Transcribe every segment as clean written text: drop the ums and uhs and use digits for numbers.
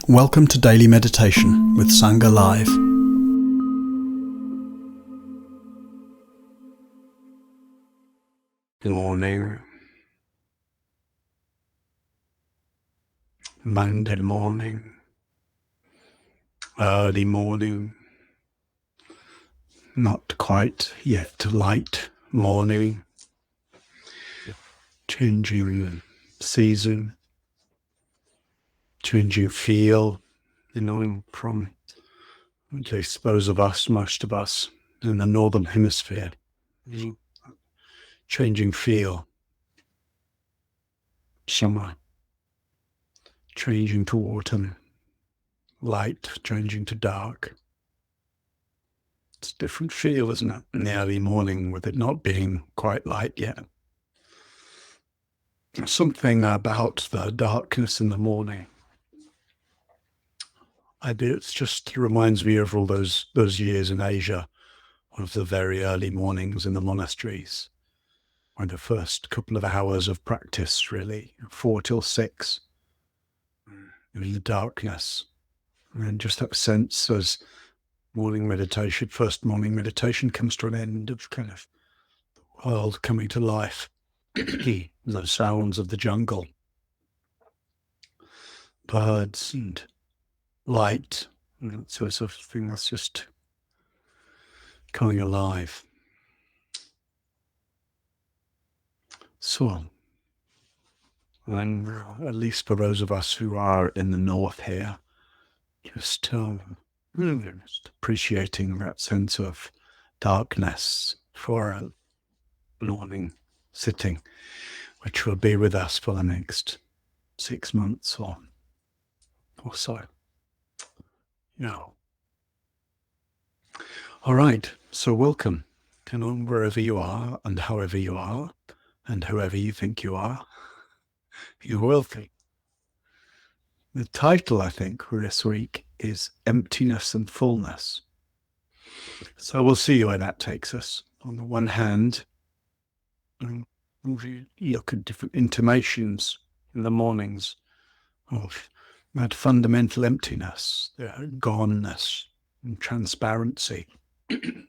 Welcome to Daily Meditation with Sangha Live. Good morning. Monday morning, early morning, not quite yet light morning, changing season, changing feel, from, I suppose most of us in the Northern Hemisphere, changing feel, summer, changing to autumn, light changing to dark. It's a different feel, isn't it, in the early morning with it not being quite light yet. Something about the darkness in the morning. It just reminds me of all those years in Asia, of the very early mornings in the monasteries, or the first couple of hours of practice, really, 4 till 6, in the darkness. And just that sense as first morning meditation comes to an end of kind of the world coming to life. The sounds of the jungle, birds and light, and so it's a thing that's just coming alive. So, and at least for those of us who are in the north here, just appreciating that sense of darkness for a morning sitting, which will be with us for the next 6 months or so. All right, so welcome, wherever you are and however you are and whoever you think you are, you're welcome. The title, I think, for this week is Emptiness and Fullness. So we'll see where that takes us. On the one hand, we look at different intimations in the mornings of that fundamental emptiness, the goneness and transparency that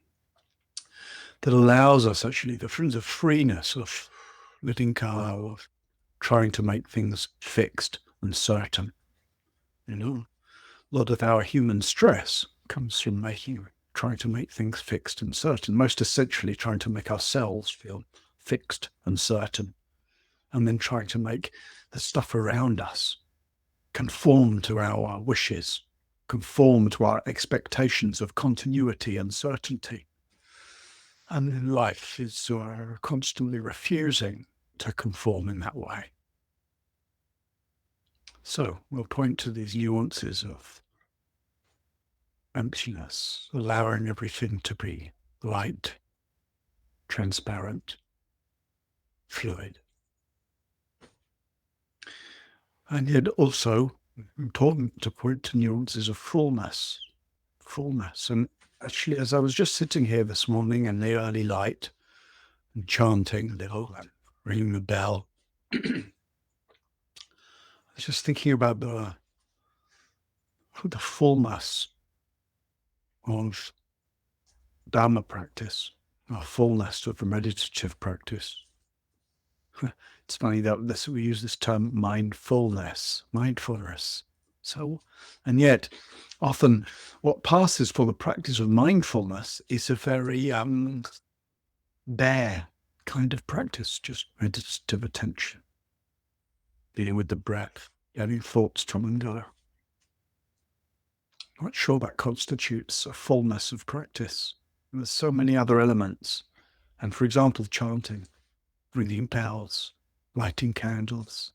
allows us actually the freeness of letting go, of trying to make things fixed and certain. A lot of our human stress comes from trying to make things fixed and certain, most essentially trying to make ourselves feel fixed and certain, and then trying to make the stuff around us conform to our wishes, conform to our expectations of continuity and certainty. And in life is constantly refusing to conform in that way. So we'll point to these nuances of emptiness, allowing everything to be light, transparent, fluid. And yet also important to point to nuances of fullness. And actually, as I was just sitting here this morning in the early light and chanting a little and ringing the bell, I was just thinking about the fullness of Dharma practice, or fullness of the meditative practice. It's funny that we use this term mindfulness. So, and yet often what passes for the practice of mindfulness is a very bare kind of practice, just meditative attention, dealing with the breath, getting thoughts come and go. I'm not sure that constitutes a fullness of practice. There's so many other elements. And for example, chanting, ringing bells, lighting candles,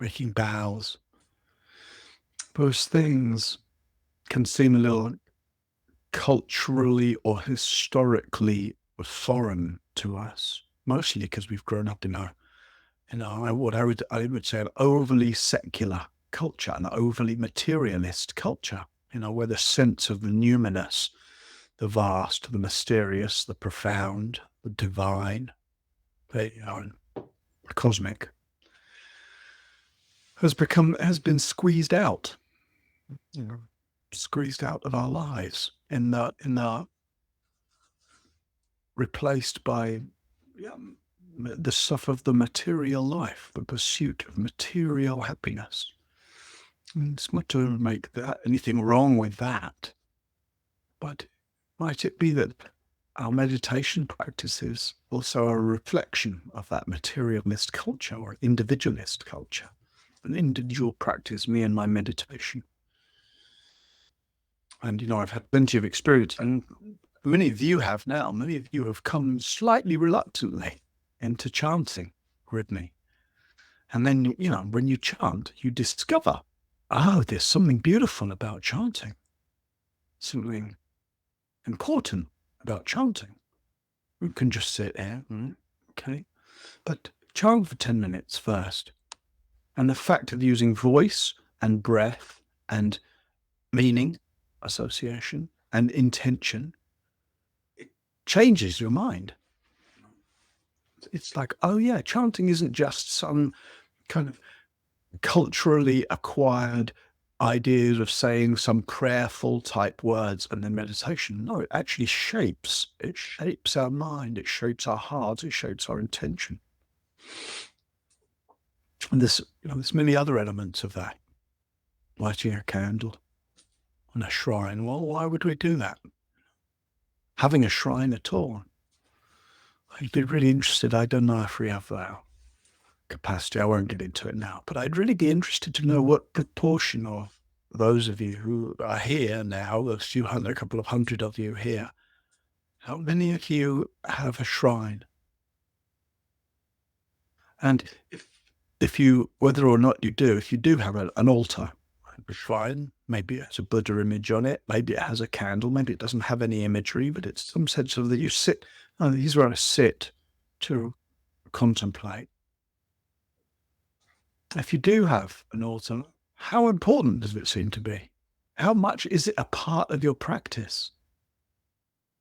making bows. Those things can seem a little culturally or historically foreign to us, mostly because we've grown up in what I would say an overly secular culture, an overly materialist culture, where the sense of the numinous, the vast, the mysterious, the profound, the divine, the cosmic, has been squeezed out, squeezed out of our lives, in the replaced by the stuff of the material life, the pursuit of material happiness. And it's not to make that anything wrong with that, but might it be that our meditation practice is also a reflection of that materialist culture or individualist culture? An individual practice, me and my meditation. And, I've had plenty of experience, and many of you have now. Many of you have come slightly reluctantly into chanting with me. And then, when you chant, you discover, there's something beautiful about chanting, something important about chanting. You can just sit there, okay? But chant for 10 minutes first. And the fact of using voice and breath and meaning, association, and intention, it changes your mind. It's like, oh yeah, chanting isn't just some kind of culturally acquired ideas of saying some prayerful type words and then meditation. No, it actually shapes. It shapes our mind. It shapes our heart. It shapes our intention. And there's many other elements of that. Lighting a candle on a shrine. Well, why would we do that? Having a shrine at all. I'd be really interested. I don't know if we have that capacity. I won't get into it now, but I'd really be interested to know what proportion of those of you who are here now, a couple of hundred of you here, how many of you have a shrine? And if you, whether or not you do, if you do have an altar, a shrine, maybe it has a Buddha image on it, maybe it has a candle, maybe it doesn't have any imagery, but it's some sense of that you sit, here's where I sit to contemplate. If you do have an altar, how important does it seem to be? How much is it a part of your practice?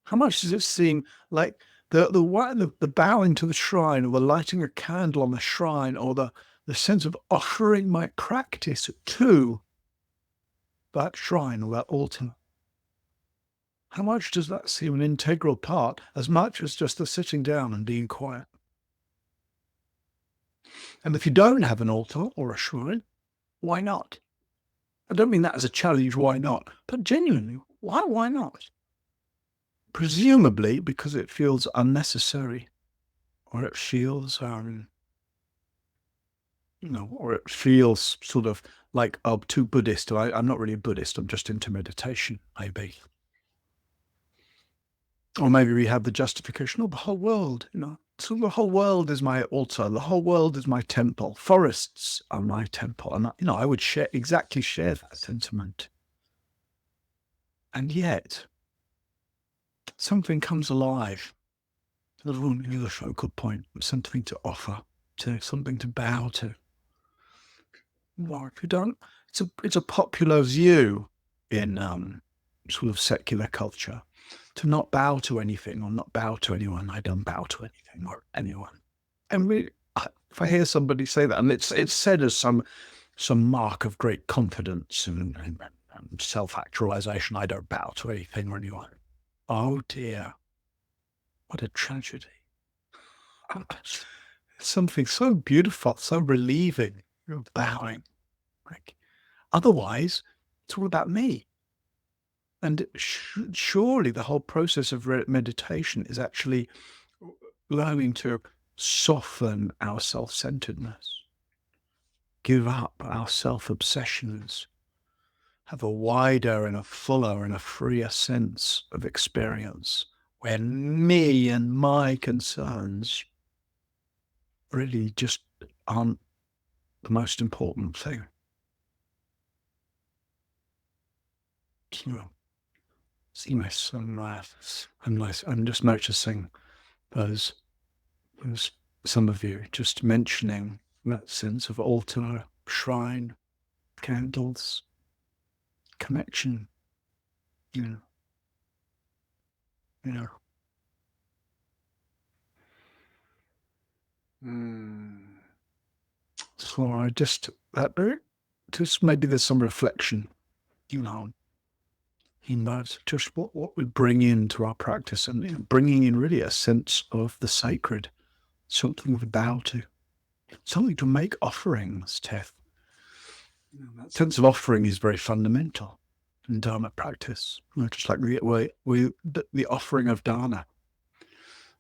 How much does it seem like the bowing to the shrine, or the lighting a candle on the shrine, or the sense of offering my practice to that shrine or that altar? How much does that seem an integral part, as much as just the sitting down and being quiet? And if you don't have an altar or a shrine, why not? I don't mean that as a challenge, why not? But genuinely, why not? Presumably because it feels unnecessary, or it feels, or it feels sort of like, too Buddhist. I'm not really a Buddhist, I'm just into meditation, maybe. Or maybe we have the justification, the whole world, so the whole world is my altar, the whole world is my temple, forests are my temple. And, I would share that sentiment. And yet, something comes alive, a little focal point, something to offer, something to bow to. Well, if you don't, it's a popular view in sort of secular culture to not bow to anything or not bow to anyone. I don't bow to anything or anyone. And if I hear somebody say that, and it's said as some mark of great confidence and self-actualization, I don't bow to anything or anyone. Oh dear, what a tragedy. Something so beautiful, so relieving, bowing. Like, otherwise, it's all about me. And surely the whole process of meditation is actually learning to soften our self-centeredness, give up our self-obsessions, have a wider and a fuller and a freer sense of experience where me and my concerns really just aren't the most important thing. See my son laughs. I'm just noticing those some of you just mentioning that sense of altar, shrine, candles, connection. So I just just maybe there's some reflection, in that, just what we bring into our practice, and bringing in really a sense of the sacred, something we bow to, something to make offerings, Teth. That sense of offering is very fundamental in Dharma practice, just like the offering of dana.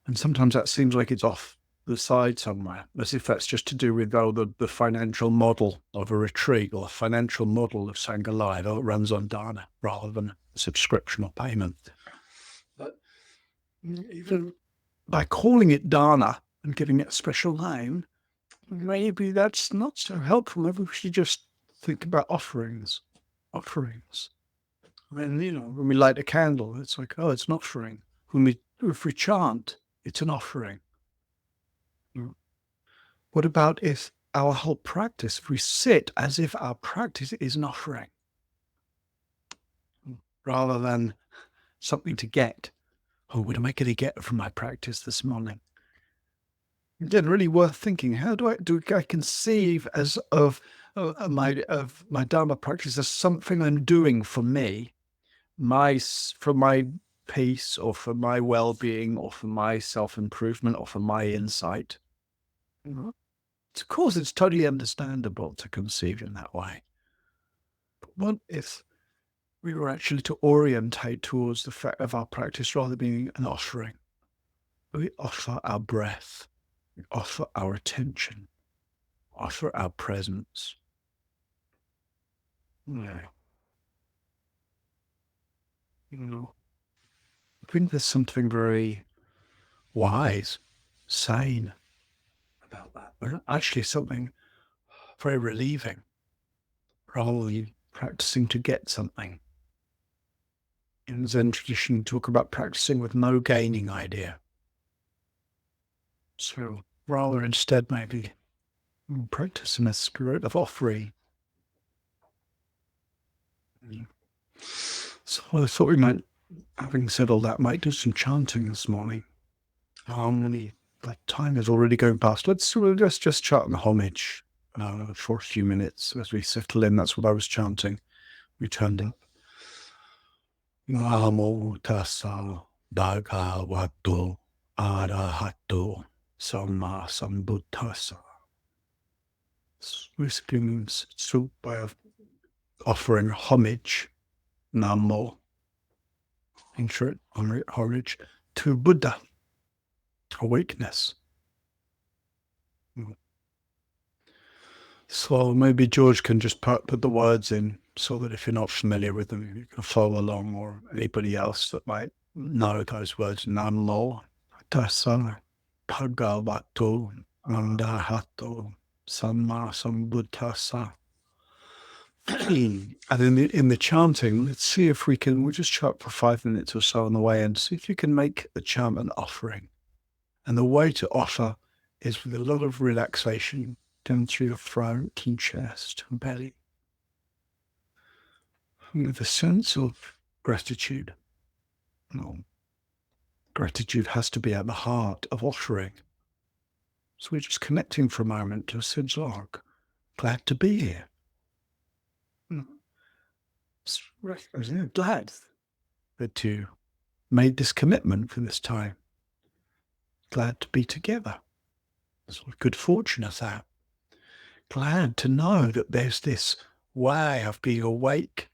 And sometimes that seems like it's off the side somewhere, as if that's just to do with the financial model of a retreat or a financial model of Sangha Live. It runs on dana rather than subscription or payment. But even by calling it dana and giving it a special name, maybe that's not so helpful. Maybe we should just think about offerings. Offerings. I mean, when we light a candle, it's like, oh, it's an offering. If we chant, it's an offering. What about if our whole practice, if we sit as if our practice is an offering, rather than something to get? Oh, what am I going to get from my practice this morning? Again, really worth thinking. How do I conceive of my Dharma practice as something I'm doing for me, for my peace, or for my well-being, or for my self-improvement, or for my insight? Of course, it's totally understandable to conceive in that way. But what if we were actually to orientate towards the fact of our practice rather than being an offering? We offer our breath, we offer our attention, offer our presence. I think there's something very wise, sane about that. But actually something very relieving, rather than practicing to get something. In the Zen tradition, talk about practicing with no gaining idea. So rather instead maybe practice in a spirit of offering. So I thought we might, having said all that, might do some chanting this morning. Time is already going past. Let's just chant the homage for a few minutes as we settle in. That's what I was chanting. We turned up. Namo tassa bhagavato arahato samma sambuddhassa. Basically means so by offering homage, Namo, in short, homage to Buddha, awakeness. So maybe George can just put the words in so that if you're not familiar with them, you can follow along, or anybody else that might know those words. Namo tassa bhagavato arahato samma sambuddhassa. And in the chanting, let's see if we'll just chant for 5 minutes or so on the way, and see if you can make the chant an offering. And the way to offer is with a lot of relaxation down through your throat and chest and belly, with a sense of gratitude. Gratitude has to be at the heart of offering. So we're just connecting for a moment to a sense of glad to be here. Glad that you made this commitment for this time. Glad to be together. Sort of good fortune of that. Glad to know that there's this way of being awake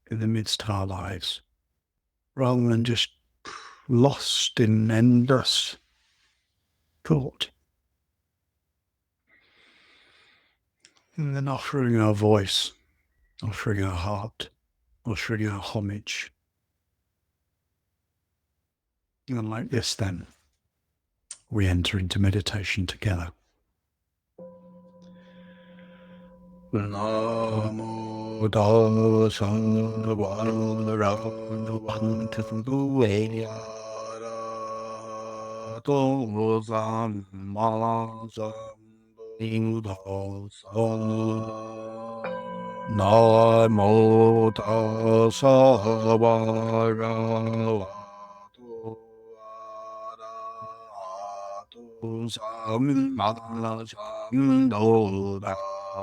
in the midst of our lives, rather than just lost in endless thought. And then offering our voice, offering our heart, offering our homage. And like this then, we enter into meditation together. Namo tassa bhagavato samma sambuddhassa. Namo tassa bhagavato arahato samma sambuddhassa.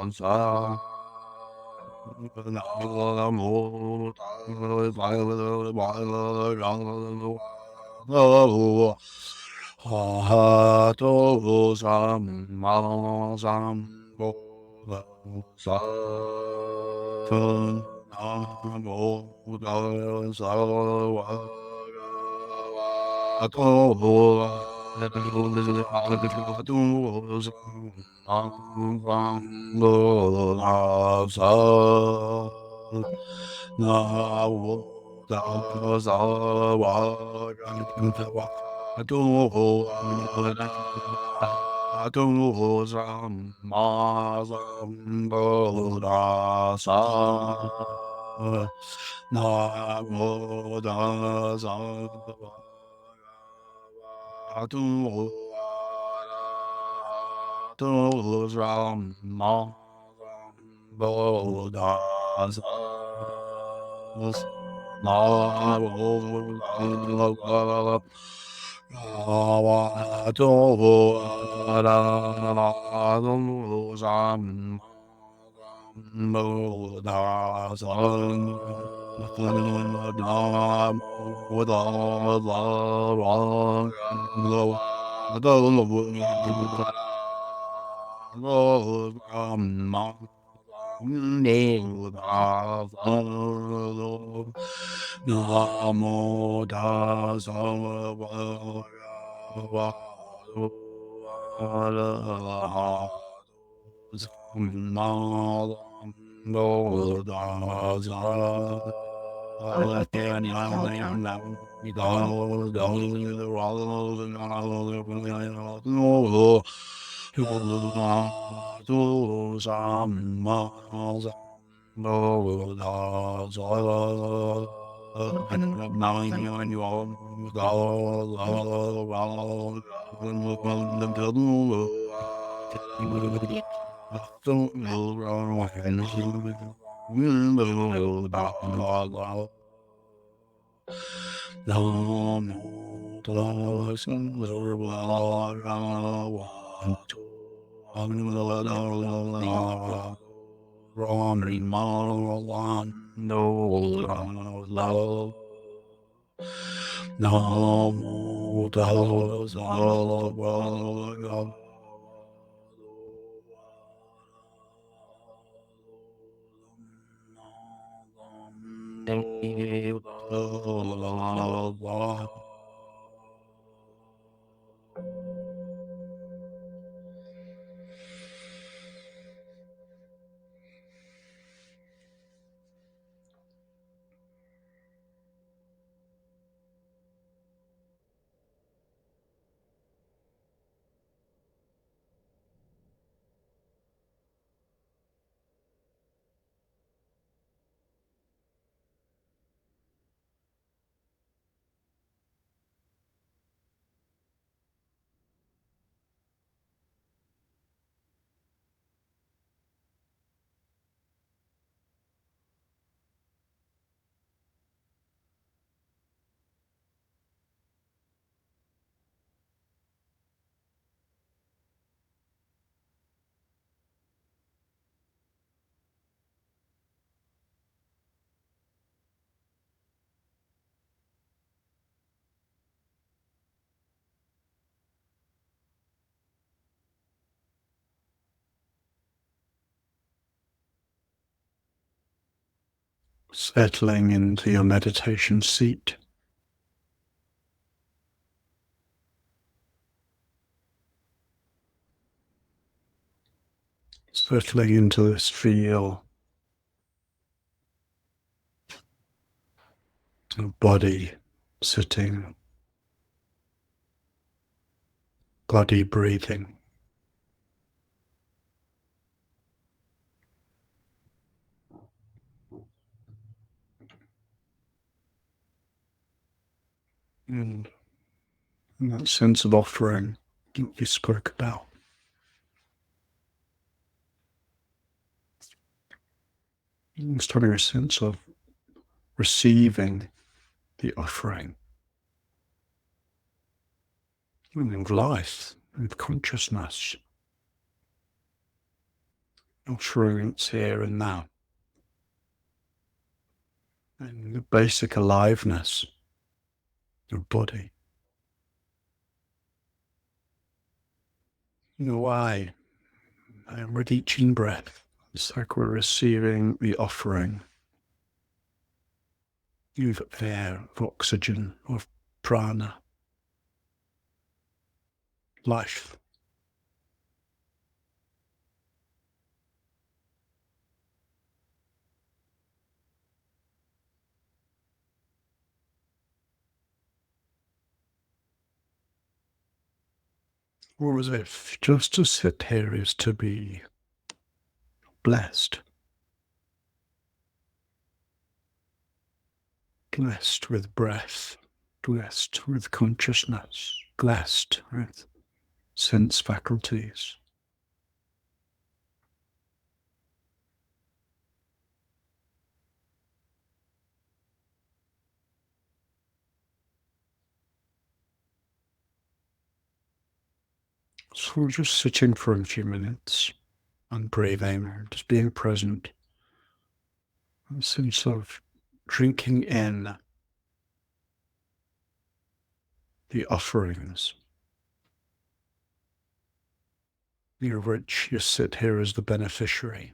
Settling into your meditation seat. Settling into this feel of body sitting, body breathing. And that sense of offering you spoke about. Just having a sense of receiving the offering of life, of consciousness. offerings here and now, and the basic aliveness of body. In a way, with each in-breath, it's like we're receiving the offering of air, of oxygen, of prana, life. Or as if just to sit here is to be blessed. Blessed with breath, blessed with consciousness, blessed with sense faculties. So we're just sitting for a few minutes and breathing, just being present. A sense of drinking in the offerings, of which you sit here as the beneficiary.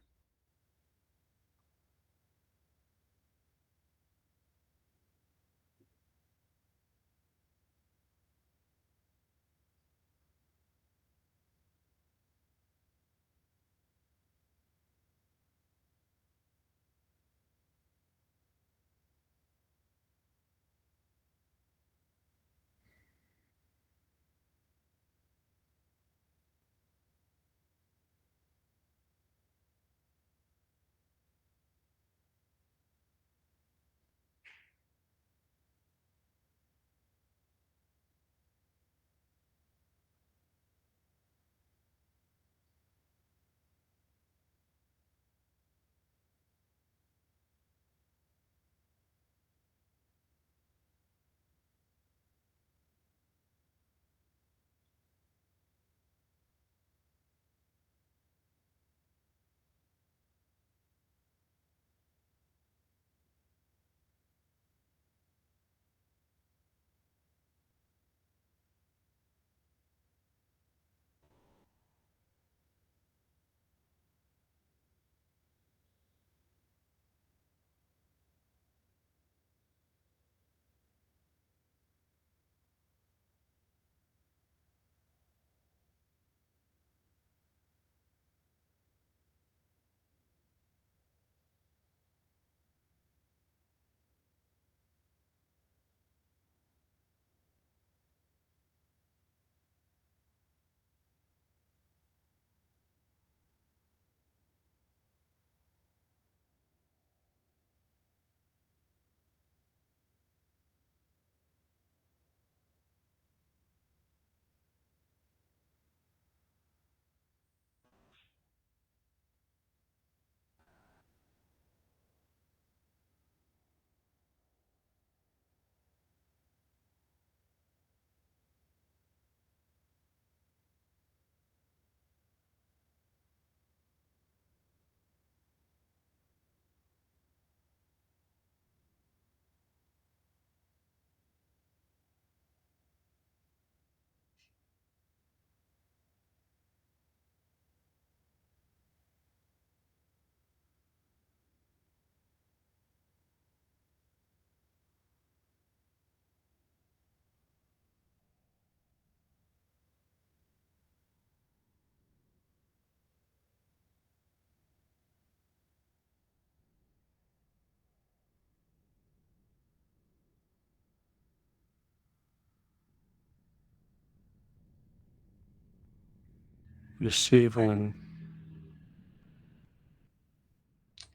Receiving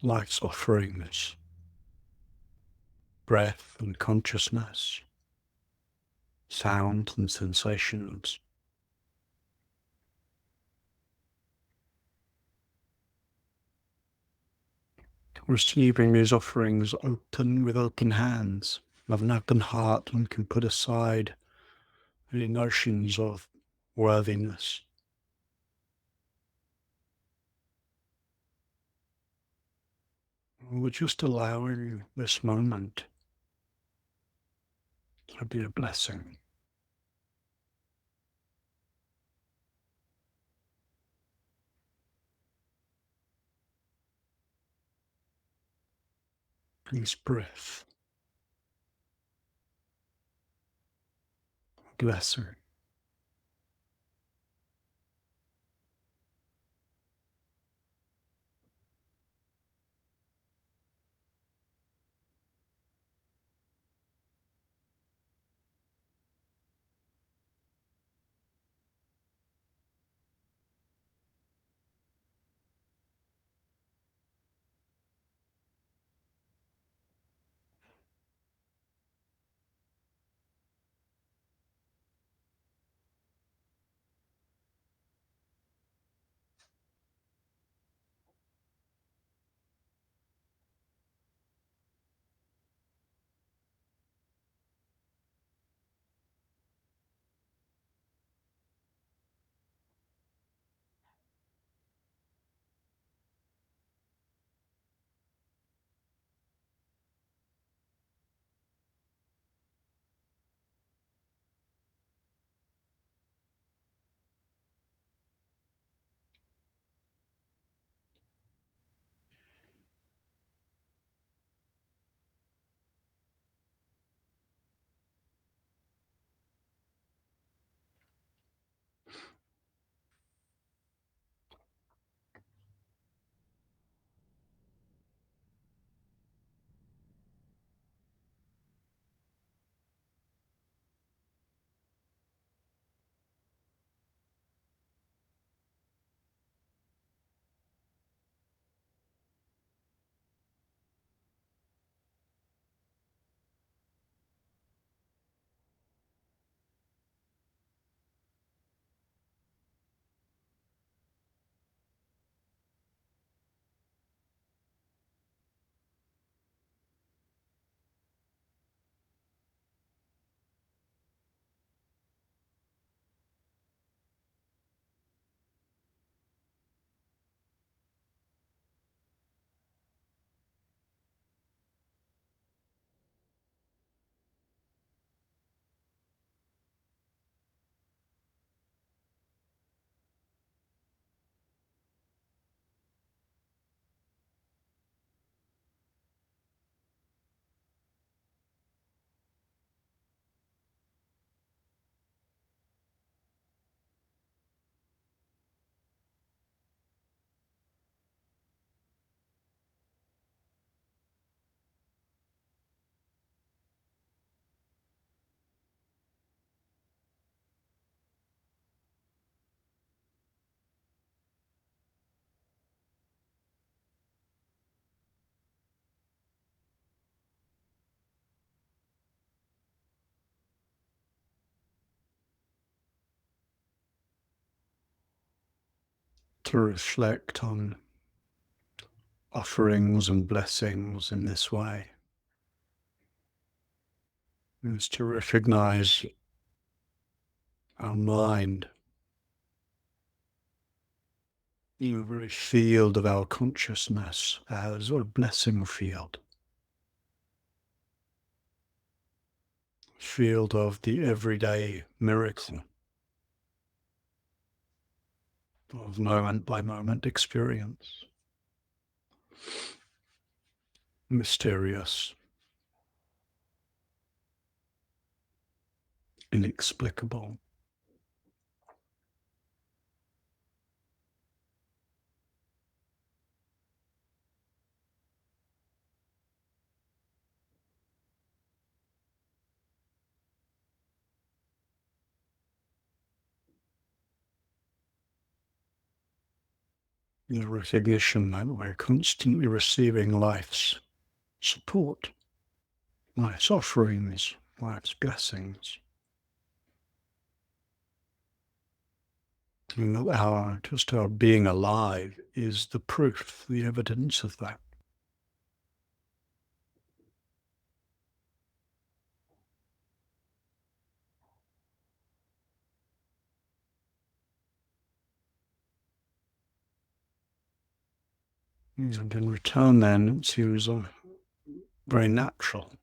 life's offerings, breath and consciousness, sound and sensations. Receiving these offerings with open hands, with an open heart, one can put aside any notions of worthiness. We're just allowing this moment to be a blessing. This breath, blessing. To reflect on offerings and blessings in this way is to recognize our mind, the very field of our consciousness, as a blessing field of the everyday miracle of moment by moment experience, mysterious, inexplicable. The recognition that we're constantly receiving life's support, life's offerings, life's blessings. And that our being alive is the proof, the evidence of that. And in return then, it seems very natural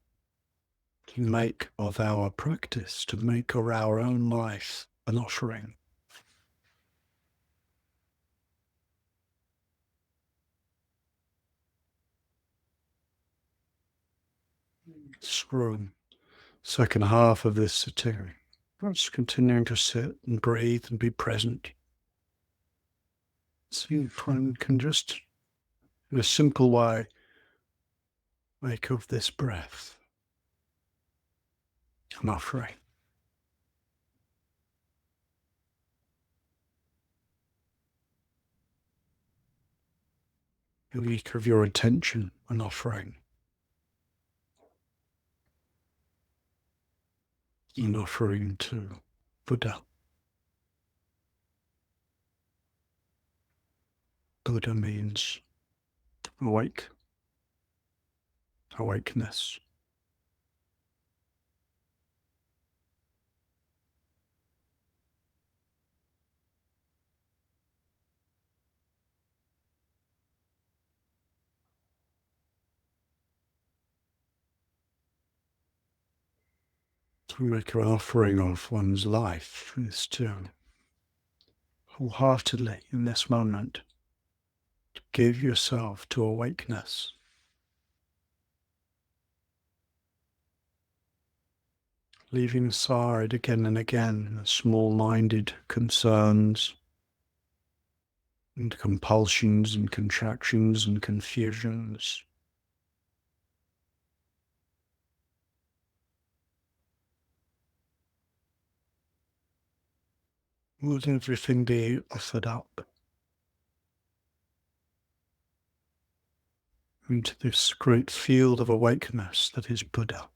to make of our practice, to make of our own life an offering. Through second half of this sitting, just continuing to sit and breathe and be present. So you can just, in a simple way, make of this breath an offering. You make of your attention an offering. An offering to Buddha. Buddha means awake, awakeness. To make an offering of one's life is to wholeheartedly, in this moment, to give yourself to awakeness. Leaving aside again and again the small-minded concerns and compulsions and contractions and confusions. Would everything be offered up into this great field of awakeness that is Buddha?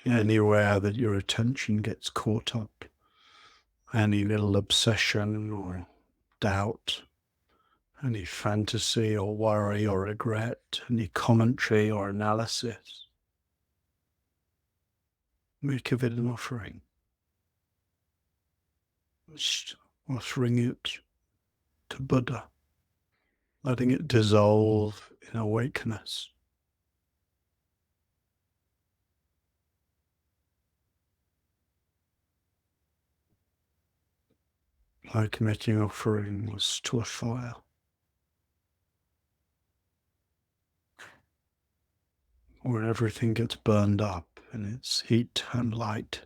anywhere that your attention gets caught up, any little obsession or doubt, any fantasy or worry or regret, any commentary or analysis. We give it an offering. Just offering it to Buddha, letting it dissolve in awakeness. Like making offerings to a fire. Where everything gets burned up in its heat and light.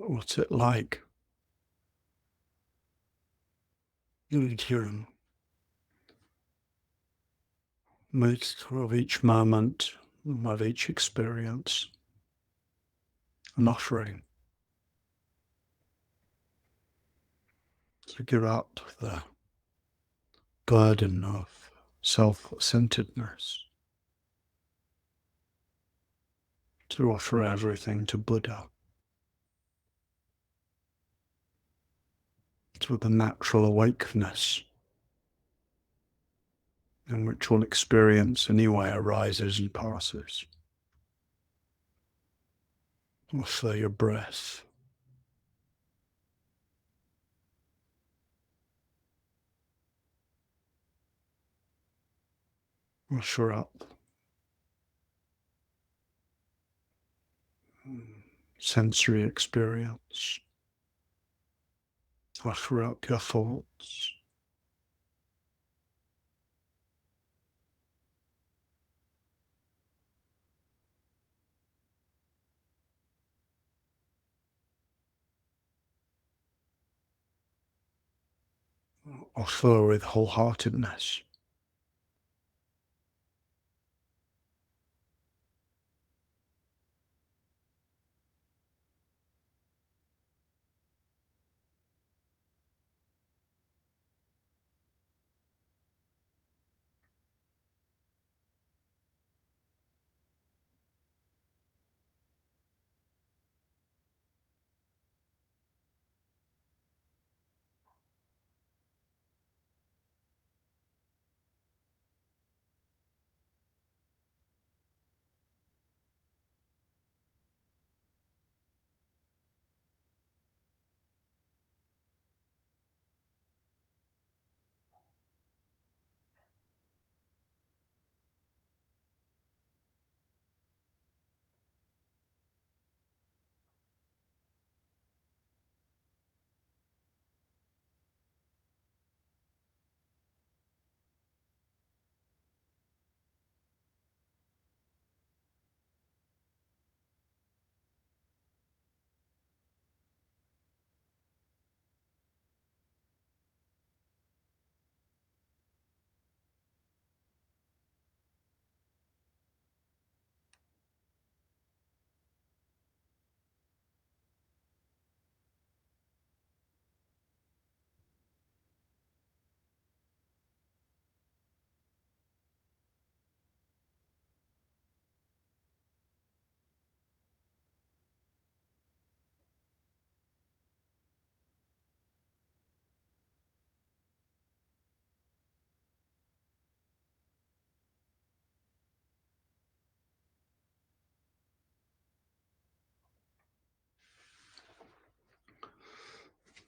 What's it like? You're amidst of each moment, of each experience, an offering to give up the burden of self-centeredness, to offer everything to Buddha, to the natural awakeness in which all experience anyway arises and passes. Offer your breath. Offer up sensory experience. Offer up your thoughts. Offer with wholeheartedness.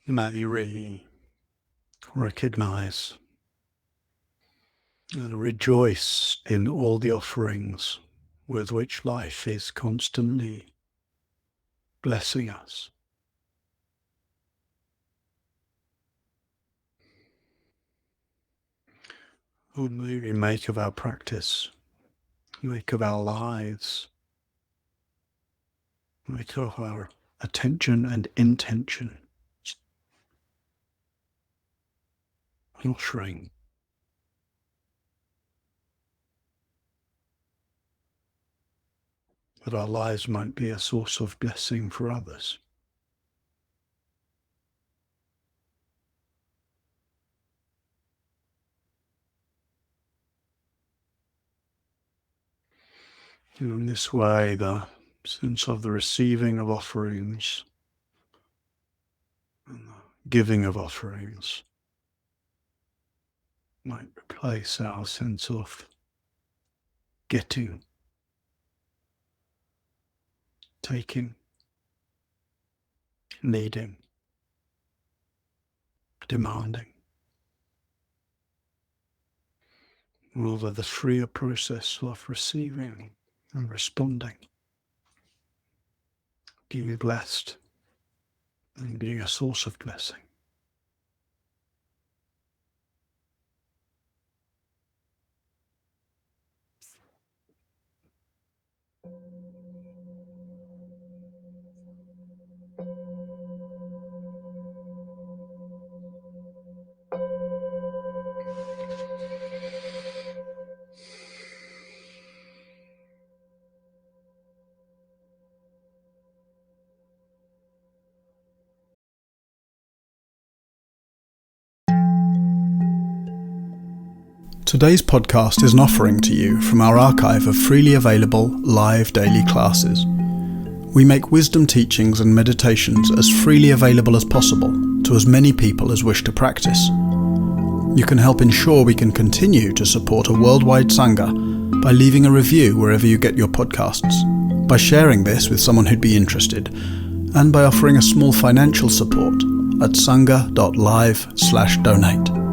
May we recognize and rejoice in all the offerings with which life is constantly blessing us. Oh, may we make of our practice, make of our lives, make of our attention and intention an offering. That our lives might be a source of blessing for others. And in this way, the sense of the receiving of offerings and the giving of offerings might replace our sense of getting, taking, needing, demanding. Rather, the freer process of receiving and responding, being blessed and being a source of blessing. Today's podcast is an offering to you from our archive of freely available live daily classes. We make wisdom teachings and meditations as freely available as possible to as many people as wish to practice. You can help ensure we can continue to support a worldwide Sangha by leaving a review wherever you get your podcasts, by sharing this with someone who'd be interested, and by offering a small financial support at sangha.live/donate.